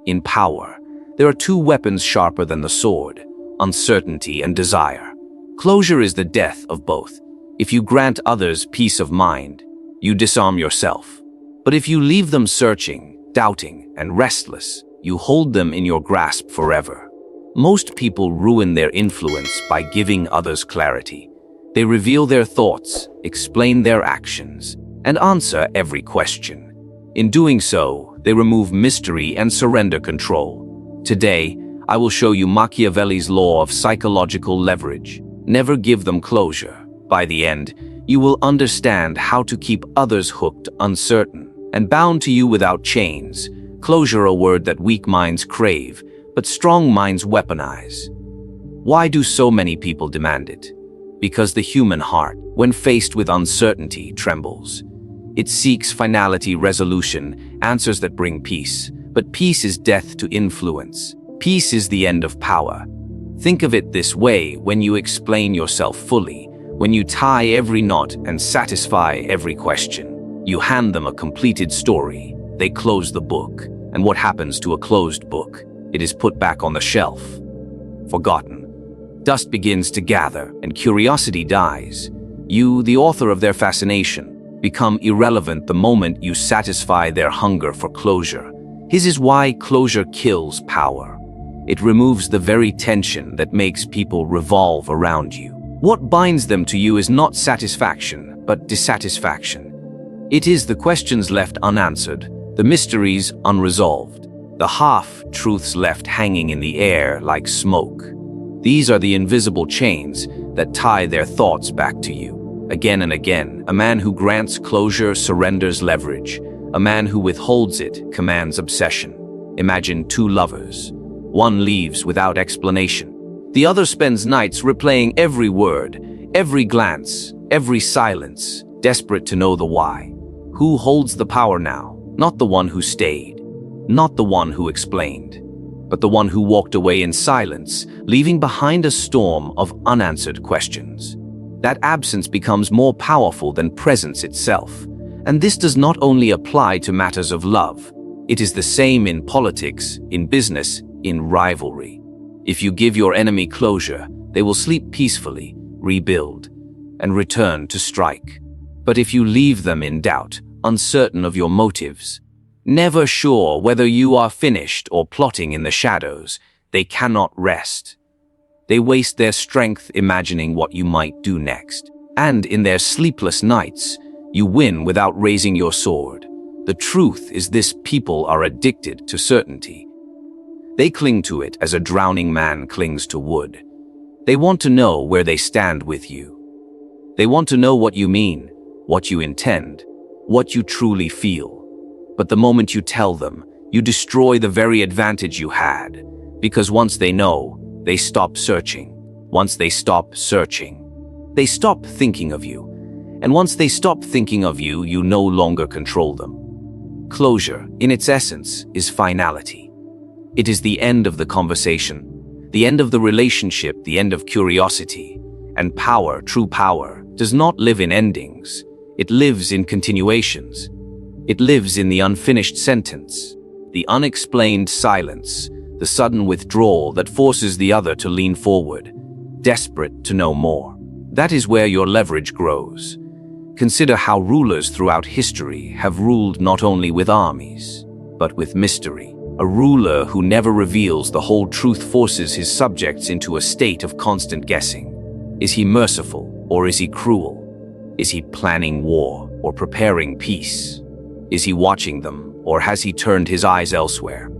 In power, there are two weapons sharper than the sword: uncertainty and desire. Closure is the death of both. If you grant others peace of mind, you disarm yourself. But if you leave them searching, doubting, and restless, you hold them in your grasp forever. Most people ruin their influence by giving others clarity. They reveal their thoughts, explain their actions, and answer every question. In doing so, they remove mystery and surrender control. Today, I will show you Machiavelli's law of psychological leverage. Never give them closure. By the end, you will understand how to keep others hooked, uncertain, and bound to you without chains. Closure, a word that weak minds crave, but strong minds weaponize. Why do so many people demand it? Because the human heart, when faced with uncertainty, trembles. It seeks finality, resolution, answers that bring peace. But peace is death to influence. Peace is the end of power. Think of it this way: when you explain yourself fully, when you tie every knot and satisfy every question, you hand them a completed story. They close the book. And what happens to a closed book? It is put back on the shelf, forgotten. Dust begins to gather, and curiosity dies. You, the author of their fascination, become irrelevant the moment you satisfy their hunger for closure. This is why closure kills power. It removes the very tension that makes people revolve around you. What binds them to you is not satisfaction, but dissatisfaction. It is the questions left unanswered, the mysteries unresolved, the half-truths left hanging in the air like smoke. These are the invisible chains that tie their thoughts back to you. Again and again, a man who grants closure surrenders leverage. A man who withholds it commands obsession. Imagine two lovers. One leaves without explanation. The other spends nights replaying every word, every glance, every silence, desperate to know the why. Who holds the power now? Not the one who stayed, not the one who explained, but the one who walked away in silence, leaving behind a storm of unanswered questions. That absence becomes more powerful than presence itself. And this does not only apply to matters of love. It is the same in politics, in business, in rivalry. If you give your enemy closure, they will sleep peacefully, rebuild, and return to strike. But if you leave them in doubt, uncertain of your motives, never sure whether you are finished or plotting in the shadows, they cannot rest. They waste their strength imagining what you might do next. And in their sleepless nights, you win without raising your sword. The truth is this: people are addicted to certainty. They cling to it as a drowning man clings to wood. They want to know where they stand with you. They want to know what you mean, what you intend, what you truly feel. But the moment you tell them, you destroy the very advantage you had. Because once they know, they stop searching. Once they stop searching, they stop thinking of you. And once they stop thinking of you, you no longer control them. Closure, in its essence, is finality. It is the end of the conversation, the end of the relationship, the end of curiosity. And power, true power, does not live in endings. It lives in continuations. It lives in the unfinished sentence, the unexplained silence, the sudden withdrawal that forces the other to lean forward, desperate to know more. That is where your leverage grows. Consider how rulers throughout history have ruled not only with armies, but with mystery. A ruler who never reveals the whole truth forces his subjects into a state of constant guessing. Is he merciful or is he cruel? Is he planning war or preparing peace? Is he watching them or has he turned his eyes elsewhere?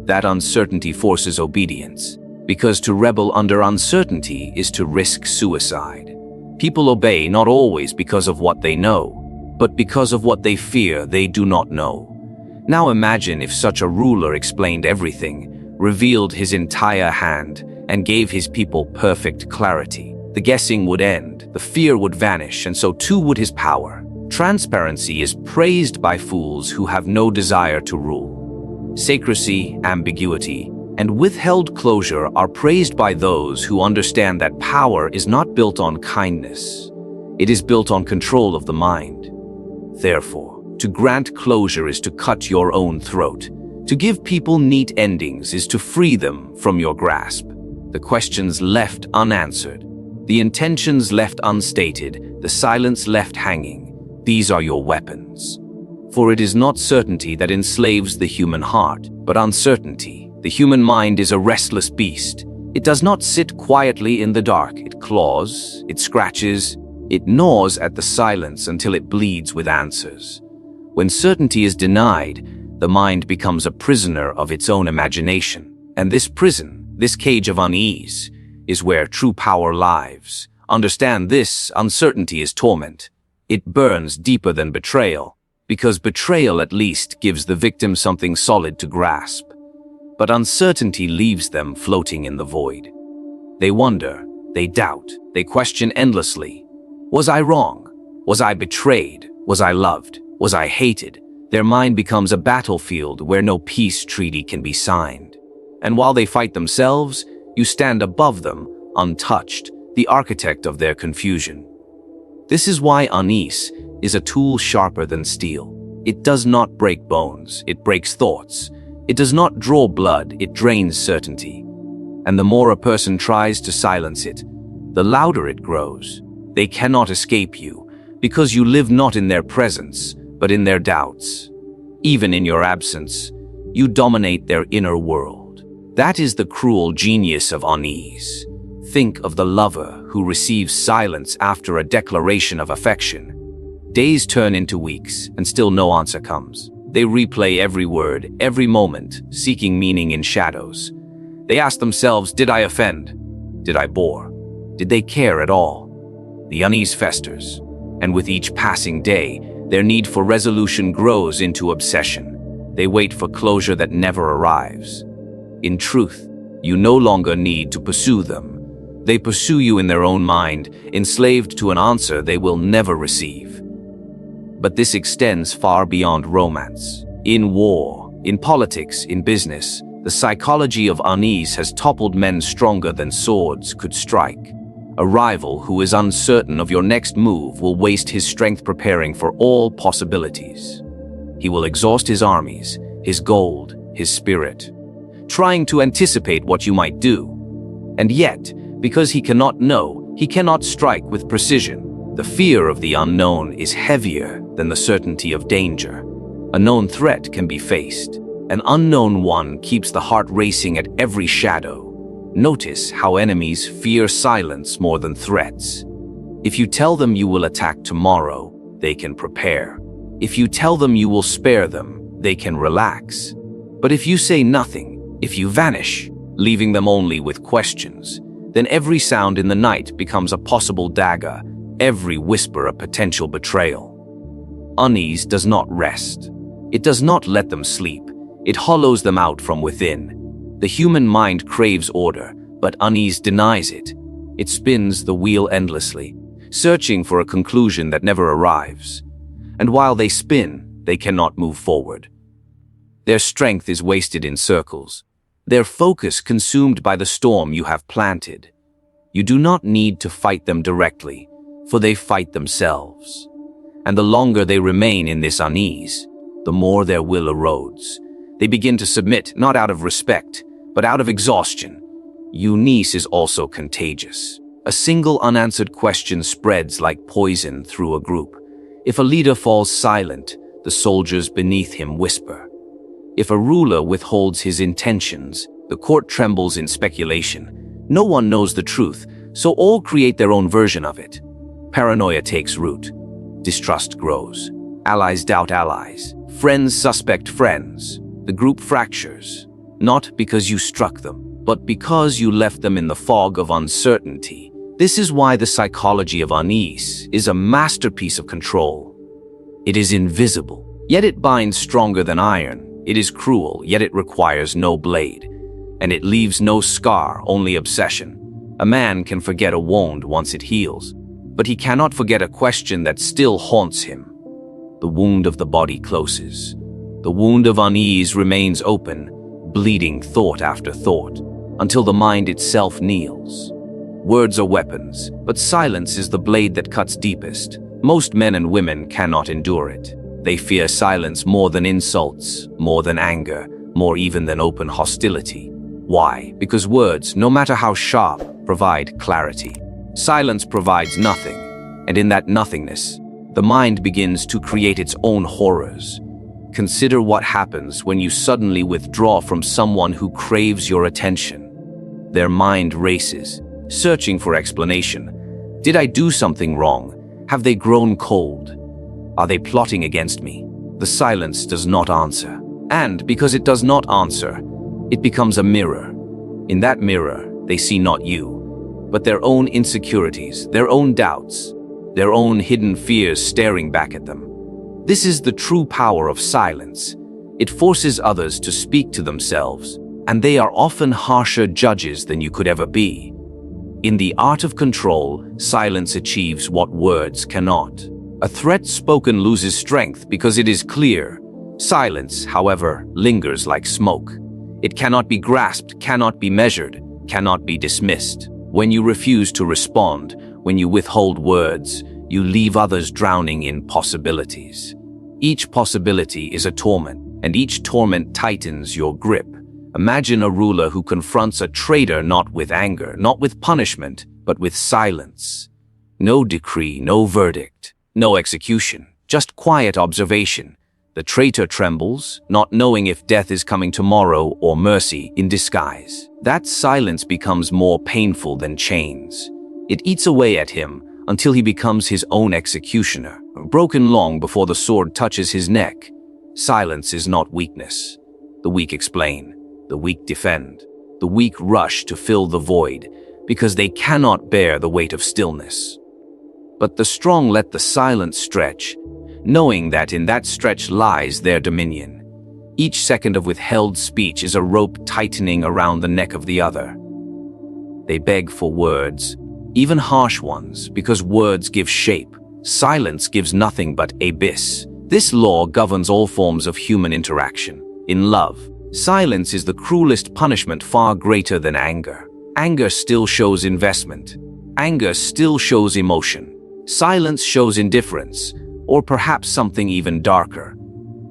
That uncertainty forces obedience, because to rebel under uncertainty is to risk suicide. People obey not always because of what they know, but because of what they fear they do not know. Now imagine if such a ruler explained everything, revealed his entire hand, and gave his people perfect clarity. The guessing would end, the fear would vanish, and so too would his power. Transparency is praised by fools who have no desire to rule. Secrecy, ambiguity, and withheld closure are praised by those who understand that power is not built on kindness. It is built on control of the mind. Therefore, to grant closure is to cut your own throat. To give people neat endings is to free them from your grasp. The questions left unanswered, the intentions left unstated, the silence left hanging, these are your weapons. For it is not certainty that enslaves the human heart, but uncertainty. The human mind is a restless beast. It does not sit quietly in the dark. It claws, it scratches, it gnaws at the silence until it bleeds with answers. When certainty is denied, the mind becomes a prisoner of its own imagination. And this prison, this cage of unease, is where true power lies. Understand this: uncertainty is torment. It burns deeper than betrayal, because betrayal at least gives the victim something solid to grasp. But uncertainty leaves them floating in the void. They wonder, they doubt, they question endlessly. Was I wrong? Was I betrayed? Was I loved? Was I hated? Their mind becomes a battlefield where no peace treaty can be signed. And while they fight themselves, you stand above them, untouched, the architect of their confusion. This is why unease is a tool sharper than steel. It does not break bones, it breaks thoughts. It does not draw blood, it drains certainty. And the more a person tries to silence it, the louder it grows. They cannot escape you, because you live not in their presence, but in their doubts. Even in your absence, you dominate their inner world. That is the cruel genius of unease. Think of the lover who receives silence after a declaration of affection. Days turn into weeks, and still no answer comes. They replay every word, every moment, seeking meaning in shadows. They ask themselves, did I offend? Did I bore? Did they care at all? The unease festers, and with each passing day, their need for resolution grows into obsession. They wait for closure that never arrives. In truth, you no longer need to pursue them. They pursue you in their own mind, enslaved to an answer they will never receive. But this extends far beyond romance. In war, in politics, in business, the psychology of unease has toppled men stronger than swords could strike. A rival who is uncertain of your next move will waste his strength preparing for all possibilities. He will exhaust his armies, his gold, his spirit, trying to anticipate what you might do. And yet, because he cannot know, he cannot strike with precision. The fear of the unknown is heavier than the certainty of danger. A known threat can be faced. An unknown one keeps the heart racing at every shadow. Notice how enemies fear silence more than threats. If you tell them you will attack tomorrow, they can prepare. If you tell them you will spare them, they can relax. But if you say nothing, if you vanish, leaving them only with questions, then every sound in the night becomes a possible dagger, every whisper a potential betrayal. Unease does not rest. It does not let them sleep. It hollows them out from within. The human mind craves order, but unease denies it. It spins the wheel endlessly, searching for a conclusion that never arrives. And while they spin, they cannot move forward. Their strength is wasted in circles, their focus consumed by the storm you have planted. You do not need to fight them directly, for they fight themselves. And the longer they remain in this unease, the more their will erodes. They begin to submit, not out of respect, but out of exhaustion. Unease is also contagious. A single unanswered question spreads like poison through a group. If a leader falls silent, the soldiers beneath him whisper. If a ruler withholds his intentions, the court trembles in speculation. No one knows the truth, so all create their own version of it. Paranoia takes root. Distrust grows. Allies doubt allies. Friends suspect friends. The group fractures, not because you struck them, but because you left them in the fog of uncertainty. This is why the psychology of unease is a masterpiece of control. It is invisible, yet it binds stronger than iron. It is cruel, yet it requires no blade. And it leaves no scar, only obsession. A man can forget a wound once it heals, but he cannot forget a question that still haunts him. The wound of the body closes. The wound of unease remains open, bleeding thought after thought, until the mind itself kneels. Words are weapons, but silence is the blade that cuts deepest. Most men and women cannot endure it. They fear silence more than insults, more than anger, more even than open hostility. Why? Because words, no matter how sharp, provide clarity. Silence provides nothing, and in that nothingness, the mind begins to create its own horrors. Consider what happens when you suddenly withdraw from someone who craves your attention. Their mind races, searching for explanation. Did I do something wrong? Have they grown cold? Are they plotting against me? The silence does not answer. And because it does not answer, it becomes a mirror. In that mirror, they see not you, but their own insecurities, their own doubts, their own hidden fears staring back at them. This is the true power of silence. It forces others to speak to themselves, and they are often harsher judges than you could ever be. In the art of control, silence achieves what words cannot. A threat spoken loses strength because it is clear. Silence, however, lingers like smoke. It cannot be grasped, cannot be measured, cannot be dismissed. When you refuse to respond, when you withhold words, you leave others drowning in possibilities. Each possibility is a torment, and each torment tightens your grip. Imagine a ruler who confronts a traitor not with anger, not with punishment, but with silence. No decree, no verdict, no execution, just quiet observation. The traitor trembles, not knowing if death is coming tomorrow or mercy in disguise. That silence becomes more painful than chains. It eats away at him until he becomes his own executioner, broken long before the sword touches his neck. Silence is not weakness. The weak explain, the weak defend, the weak rush to fill the void because they cannot bear the weight of stillness. But the strong let the silence stretch, knowing that in that stretch lies their dominion. Each second of withheld speech is a rope tightening around the neck of the other. They beg for words, even harsh ones, because words give shape. Silence gives nothing but abyss. This law governs all forms of human interaction. In love, silence is the cruelest punishment, far greater than anger. Anger still shows investment. Anger still shows emotion. Silence shows indifference, or perhaps something even darker.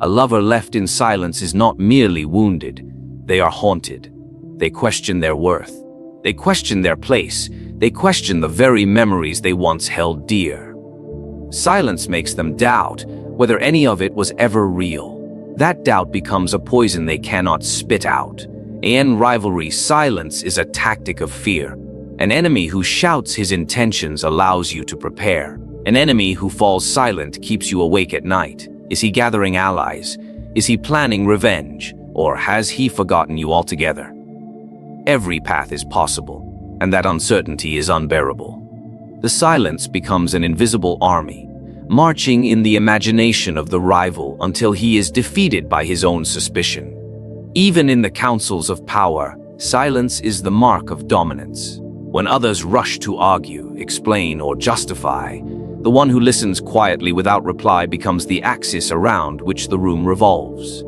A lover left in silence is not merely wounded. They are haunted. They question their worth. They question their place. They question the very memories they once held dear. Silence makes them doubt whether any of it was ever real. That doubt becomes a poison they cannot spit out. In rivalry, silence is a tactic of fear. An enemy who shouts his intentions allows you to prepare. An enemy who falls silent keeps you awake at night. Is he gathering allies? Is he planning revenge? Or has he forgotten you altogether? Every path is possible, and that uncertainty is unbearable. The silence becomes an invisible army, marching in the imagination of the rival until he is defeated by his own suspicion. Even in the councils of power, silence is the mark of dominance. When others rush to argue, explain, or justify, the one who listens quietly without reply becomes the axis around which the room revolves.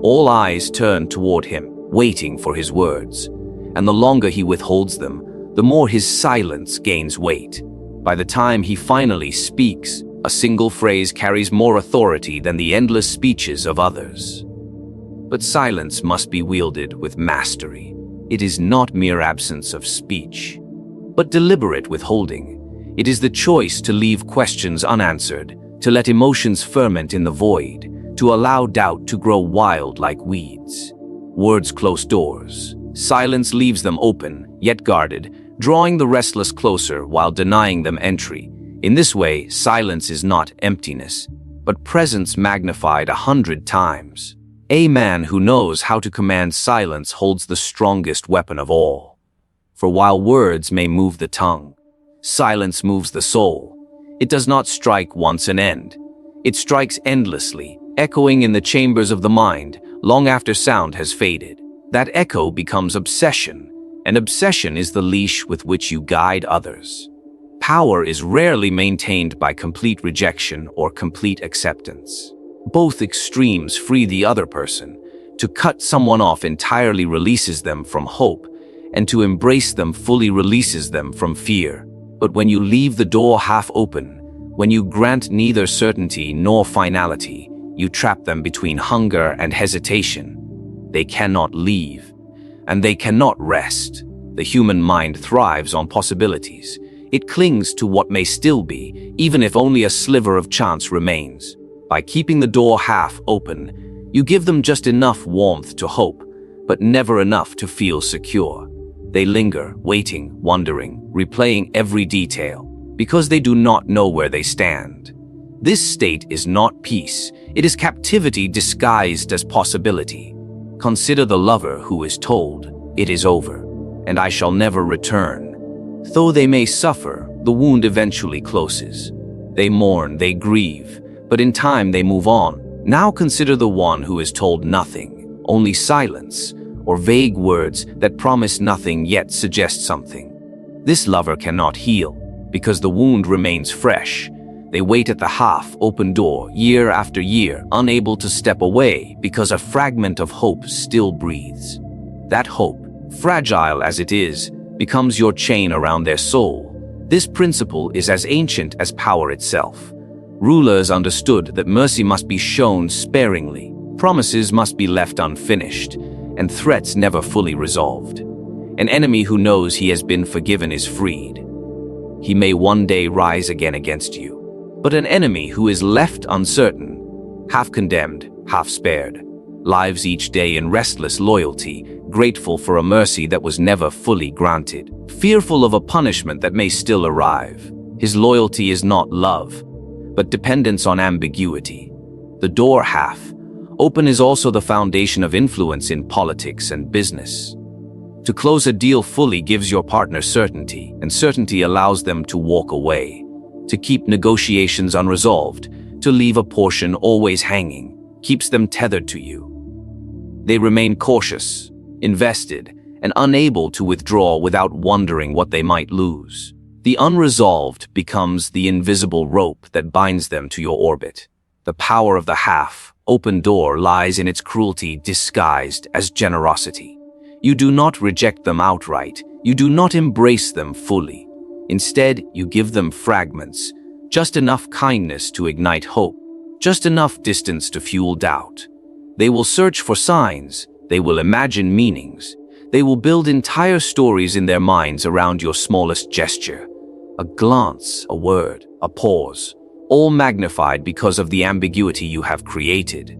All eyes turn toward him, waiting for his words, and the longer he withholds them, the more his silence gains weight. By the time he finally speaks, a single phrase carries more authority than the endless speeches of others. But silence must be wielded with mastery. It is not mere absence of speech, but deliberate withholding. It is the choice to leave questions unanswered, to let emotions ferment in the void, to allow doubt to grow wild like weeds. Words close doors. Silence leaves them open, yet guarded, drawing the restless closer while denying them entry. In this way, silence is not emptiness, but presence magnified 100 times. A man who knows how to command silence holds the strongest weapon of all. For while words may move the tongue, silence moves the soul. It does not strike once and end. It strikes endlessly, echoing in the chambers of the mind, long after sound has faded. That echo becomes obsession, and obsession is the leash with which you guide others. Power is rarely maintained by complete rejection or complete acceptance. Both extremes free the other person. To cut someone off entirely releases them from hope, and to embrace them fully releases them from fear. But when you leave the door half open, when you grant neither certainty nor finality, you trap them between hunger and hesitation. they cannot leave, and they cannot rest. The human mind thrives on possibilities. It clings to what may still be, even if only a sliver of chance remains. By keeping the door half open, you give them just enough warmth to hope, but never enough to feel secure. They linger, waiting, wondering, replaying every detail, because they do not know where they stand. This state is not peace. It is captivity disguised as possibility. Consider the lover who is told, "It is over, and I shall never return." Though they may suffer, the wound eventually closes. They mourn, they grieve, but in time they move on. Now consider the one who is told nothing, only silence, or vague words that promise nothing yet suggest something. This lover cannot heal, because the wound remains fresh. They wait at the half-open door year after year, unable to step away because a fragment of hope still breathes. That hope, fragile as it is, becomes your chain around their soul. This principle is as ancient as power itself. Rulers understood that mercy must be shown sparingly, promises must be left unfinished, and threats never fully resolved. An enemy who knows he has been forgiven is freed. He may one day rise again against you. But an enemy who is left uncertain, half condemned, half spared, lives each day in restless loyalty, grateful for a mercy that was never fully granted, fearful of a punishment that may still arrive. His loyalty is not love, but dependence on ambiguity. The door half open is also the foundation of influence in politics and business. To close a deal fully gives your partner certainty, and certainty allows them to walk away. To keep negotiations unresolved, to leave a portion always hanging, keeps them tethered to you. They remain cautious, invested, and unable to withdraw without wondering what they might lose. The unresolved becomes the invisible rope that binds them to your orbit. The power of the half-open door lies in its cruelty disguised as generosity. You do not reject them outright. You do not embrace them fully. Instead, you give them fragments, just enough kindness to ignite hope, just enough distance to fuel doubt. They will search for signs, they will imagine meanings, they will build entire stories in their minds around your smallest gesture. A glance, a word, a pause, all magnified because of the ambiguity you have created.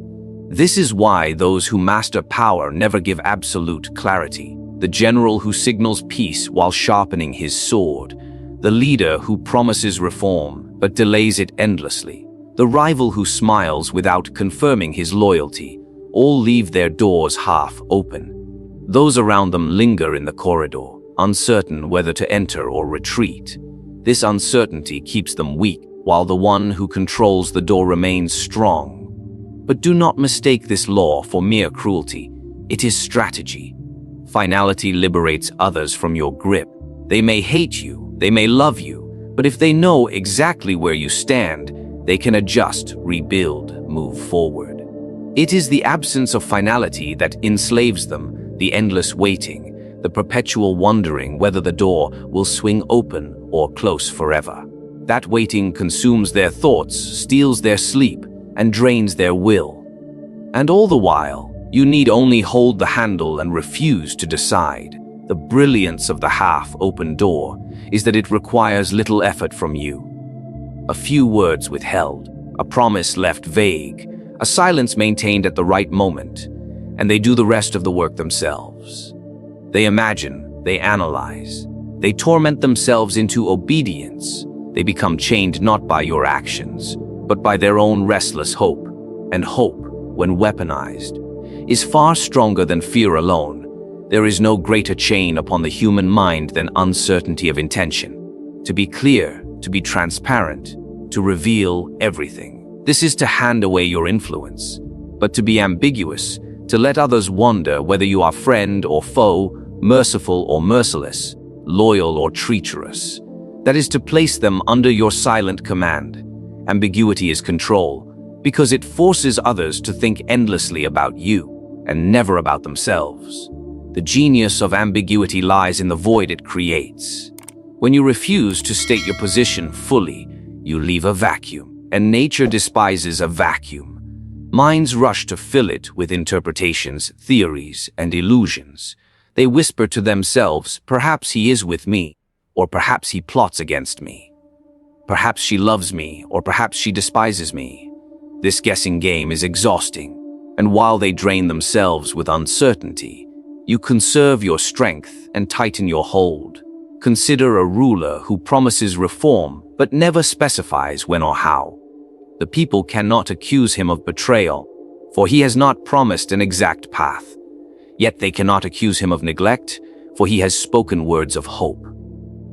This is why those who master power never give absolute clarity. The general who signals peace while sharpening his sword, the leader who promises reform but delays it endlessly, the rival who smiles without confirming his loyalty, all leave their doors half open. Those around them linger in the corridor, uncertain whether to enter or retreat. This uncertainty keeps them weak, while the one who controls the door remains strong. But do not mistake this law for mere cruelty. It is strategy. Finality liberates others from your grip. They may hate you, they may love you, but if they know exactly where you stand, they can adjust, rebuild, move forward. It is the absence of finality that enslaves them, the endless waiting, the perpetual wondering whether the door will swing open or close forever. That waiting consumes their thoughts, steals their sleep, and drains their will. And all the while, you need only hold the handle and refuse to decide. The brilliance of the half-open door is that it requires little effort from you. A few words withheld, a promise left vague, a silence maintained at the right moment, and they do the rest of the work themselves. They imagine, they analyze, they torment themselves into obedience. They become chained not by your actions, but by their own restless hope. And hope, when weaponized, is far stronger than fear alone. There is no greater chain upon the human mind than uncertainty of intention. To be clear, to be transparent, to reveal everything. This is to hand away your influence. But to be ambiguous, to let others wonder whether you are friend or foe, merciful or merciless, loyal or treacherous. That is to place them under your silent command. Ambiguity is control, because it forces others to think endlessly about you and never about themselves. The genius of ambiguity lies in the void it creates. When you refuse to state your position fully, you leave a vacuum, and nature despises a vacuum. Minds rush to fill it with interpretations, theories, and illusions. They whisper to themselves, perhaps he is with me, or perhaps he plots against me. Perhaps she loves me, or perhaps she despises me. This guessing game is exhausting, and while they drain themselves with uncertainty, you conserve your strength and tighten your hold. Consider a ruler who promises reform but never specifies when or how. The people cannot accuse him of betrayal, for he has not promised an exact path. Yet they cannot accuse him of neglect, for he has spoken words of hope.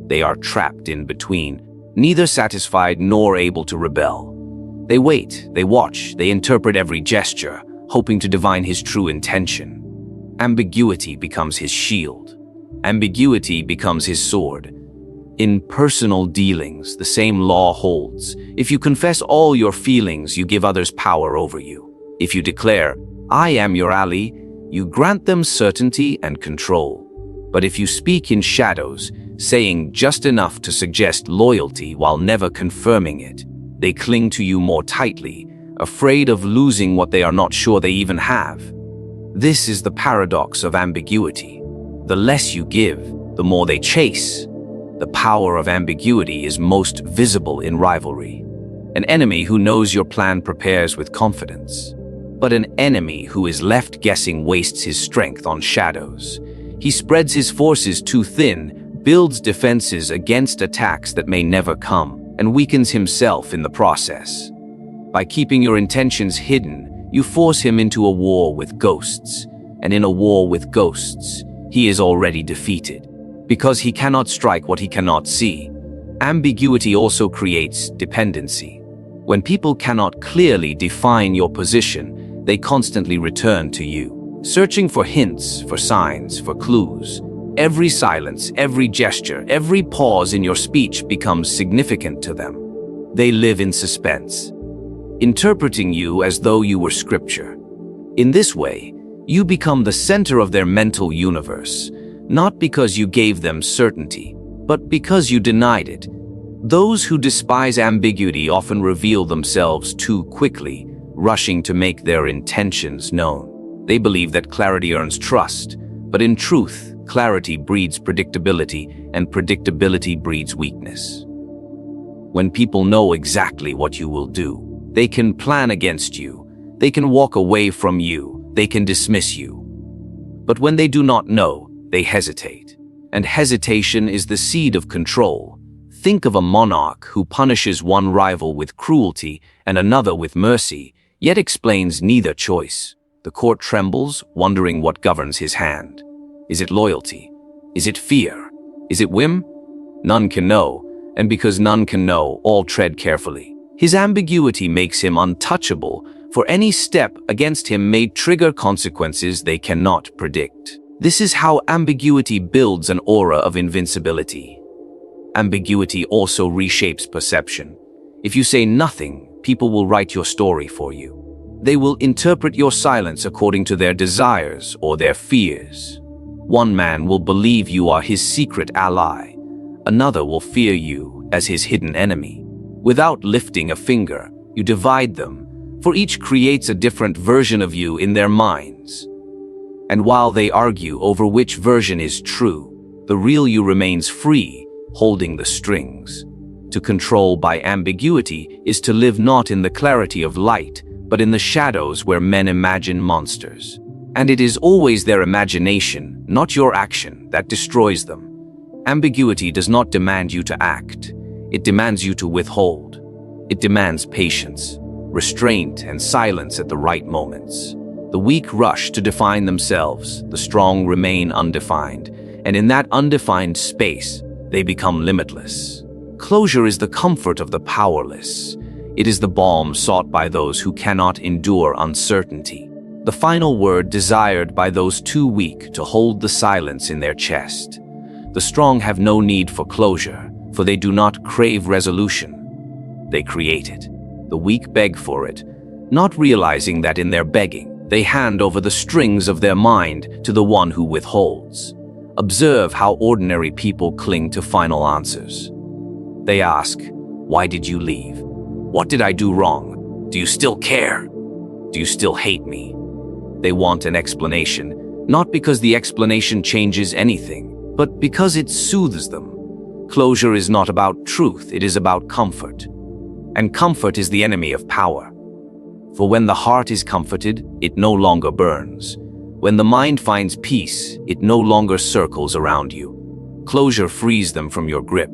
They are trapped in between, neither satisfied nor able to rebel. They wait, they watch, they interpret every gesture, hoping to divine his true intention. Ambiguity becomes his shield. Ambiguity becomes his sword. In personal dealings, the same law holds. If you confess all your feelings, you give others power over you. If you declare, I am your ally, you grant them certainty and control. But if you speak in shadows, saying just enough to suggest loyalty while never confirming it, they cling to you more tightly, afraid of losing what they are not sure they even have. This is the paradox of ambiguity. The less you give, the more they chase. The power of ambiguity is most visible in rivalry. An enemy who knows your plan prepares with confidence. But an enemy who is left guessing wastes his strength on shadows. He spreads his forces too thin, builds defenses against attacks that may never come, and weakens himself in the process. By keeping your intentions hidden, you force him into a war with ghosts. And in a war with ghosts, he is already defeated. Because he cannot strike what he cannot see. Ambiguity also creates dependency. When people cannot clearly define your position, they constantly return to you, searching for hints, for signs, for clues. Every silence, every gesture, every pause in your speech becomes significant to them. They live in suspense, interpreting you as though you were scripture. In this way, you become the center of their mental universe. Not because you gave them certainty, but because you denied it. Those who despise ambiguity often reveal themselves too quickly, rushing to make their intentions known. They believe that clarity earns trust, but in truth, clarity breeds predictability, and predictability breeds weakness. When people know exactly what you will do, they can plan against you, they can walk away from you, they can dismiss you. But when they do not know, they hesitate. And hesitation is the seed of control. Think of a monarch who punishes one rival with cruelty and another with mercy, yet explains neither choice. The court trembles, wondering what governs his hand. Is it loyalty? Is it fear? Is it whim? None can know, and because none can know, all tread carefully. His ambiguity makes him untouchable, for any step against him may trigger consequences they cannot predict. This is how ambiguity builds an aura of invincibility. Ambiguity also reshapes perception. If you say nothing, people will write your story for you. They will interpret your silence according to their desires or their fears. One man will believe you are his secret ally. Another will fear you as his hidden enemy. Without lifting a finger, you divide them, for each creates a different version of you in their minds. And while they argue over which version is true, the real you remains free, holding the strings. To control by ambiguity is to live not in the clarity of light, but in the shadows where men imagine monsters. And it is always their imagination, not your action, that destroys them. Ambiguity does not demand you to act. It demands you to withhold. It demands patience, restraint, and silence at the right moments. The weak rush to define themselves, the strong remain undefined, and in that undefined space, they become limitless. Closure is the comfort of the powerless. It is the balm sought by those who cannot endure uncertainty. The final word desired by those too weak to hold the silence in their chest. The strong have no need for closure, for they do not crave resolution. They create it. The weak beg for it, not realizing that in their begging, they hand over the strings of their mind to the one who withholds. Observe how ordinary people cling to final answers. They ask, "Why did you leave? What did I do wrong? Do you still care?" Do you still hate me? They want an explanation, not because the explanation changes anything, but because it soothes them. Closure is not about truth, it is about comfort. And comfort is the enemy of power. For when the heart is comforted, it no longer burns. When the mind finds peace, it no longer circles around you. Closure frees them from your grip.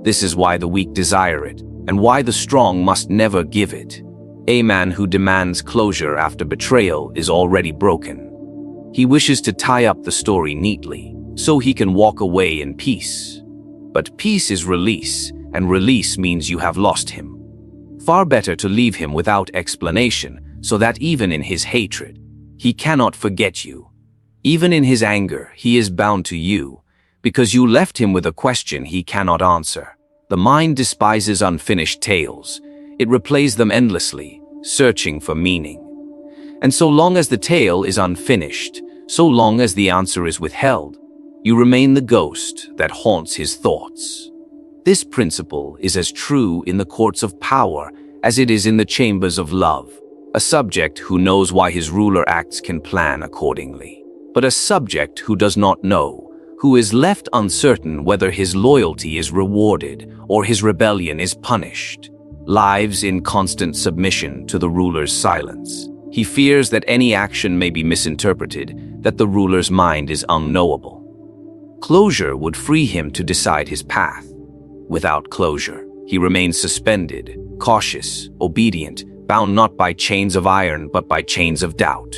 This is why the weak desire it, and why the strong must never give it. A man who demands closure after betrayal is already broken. He wishes to tie up the story neatly, so he can walk away in peace. But peace is release, and release means you have lost him. Far better to leave him without explanation, so that even in his hatred, he cannot forget you. Even in his anger, he is bound to you, because you left him with a question he cannot answer. The mind despises unfinished tales. It replays them endlessly, searching for meaning. And so long as the tale is unfinished, so long as the answer is withheld, you remain the ghost that haunts his thoughts. This principle is as true in the courts of power as it is in the chambers of love. A subject who knows why his ruler acts can plan accordingly. But a subject who does not know, who is left uncertain whether his loyalty is rewarded or his rebellion is punished, lives in constant submission to the ruler's silence. He fears that any action may be misinterpreted, that the ruler's mind is unknowable. Closure would free him to decide his path. Without closure, he remains suspended, cautious, obedient, bound not by chains of iron but by chains of doubt.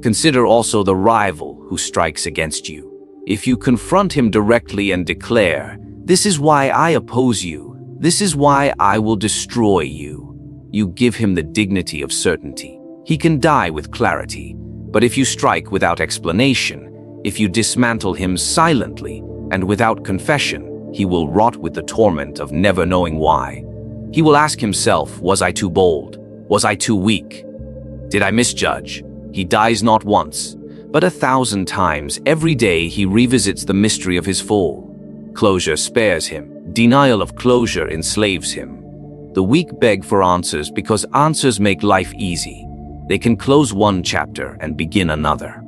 Consider also the rival who strikes against you. If you confront him directly and declare, "This is why I oppose you, this is why I will destroy you," you give him the dignity of certainty. He can die with clarity, but if you strike without explanation, if you dismantle him silently and without confession, he will rot with the torment of never knowing why. He will ask himself, was I too bold? Was I too weak? Did I misjudge? He dies not once, but 1,000 times every day he revisits the mystery of his fall. Closure spares him. Denial of closure enslaves him. The weak beg for answers because answers make life easy. They can close one chapter and begin another.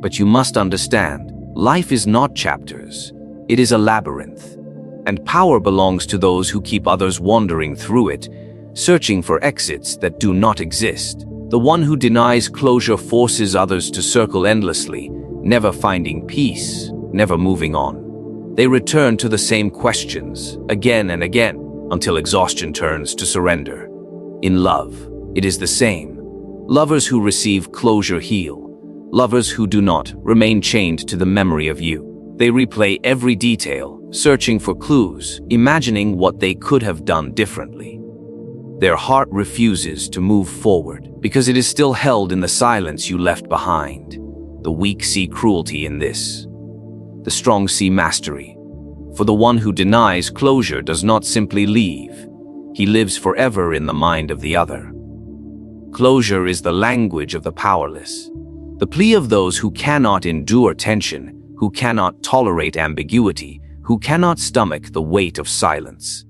But you must understand, life is not chapters. It is a labyrinth, and power belongs to those who keep others wandering through it, searching for exits that do not exist. The one who denies closure forces others to circle endlessly, never finding peace, never moving on. They return to the same questions, again and again, until exhaustion turns to surrender. In love, it is the same. Lovers who receive closure heal. Lovers who do not remain chained to the memory of you. They replay every detail, searching for clues, imagining what they could have done differently. Their heart refuses to move forward because it is still held in the silence you left behind. The weak see cruelty in this. The strong see mastery. For the one who denies closure does not simply leave. He lives forever in the mind of the other. Closure is the language of the powerless. The plea of those who cannot endure tension, who cannot tolerate ambiguity, who cannot stomach the weight of silence.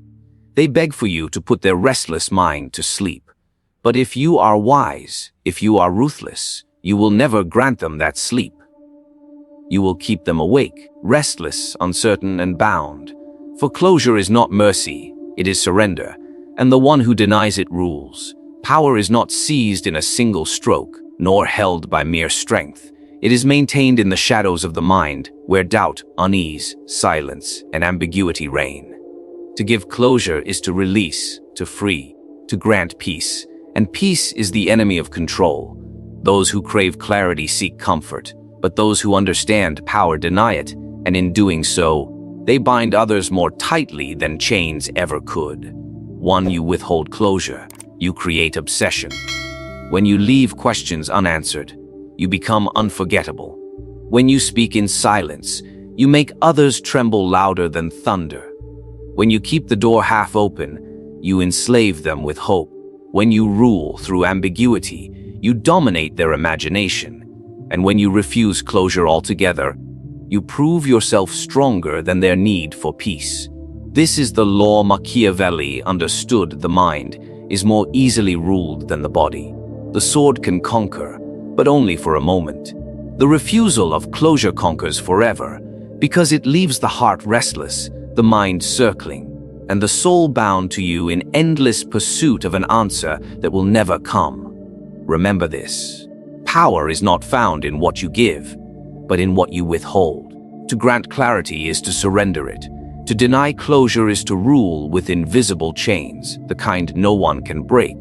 They beg for you to put their restless mind to sleep. But if you are wise, if you are ruthless, you will never grant them that sleep. You will keep them awake, restless, uncertain, and bound. For closure is not mercy, it is surrender, and the one who denies it rules. Power is not seized in a single stroke, nor held by mere strength. It is maintained in the shadows of the mind, where doubt, unease, silence, and ambiguity reign. To give closure is to release, to free, to grant peace, and peace is the enemy of control. Those who crave clarity seek comfort, but those who understand power deny it, and in doing so, they bind others more tightly than chains ever could. When you withhold closure, you create obsession. When you leave questions unanswered, you become unforgettable. When you speak in silence, you make others tremble louder than thunder. When you keep the door half open, you enslave them with hope. When you rule through ambiguity, you dominate their imagination. And when you refuse closure altogether, you prove yourself stronger than their need for peace. This is the law Machiavelli understood. The mind is more easily ruled than the body. The sword can conquer, but only for a moment. The refusal of closure conquers forever, because it leaves the heart restless, the mind circling, and the soul bound to you in endless pursuit of an answer that will never come. Remember this. Power is not found in what you give, but in what you withhold. To grant clarity is to surrender it. To deny closure is to rule with invisible chains, the kind no one can break.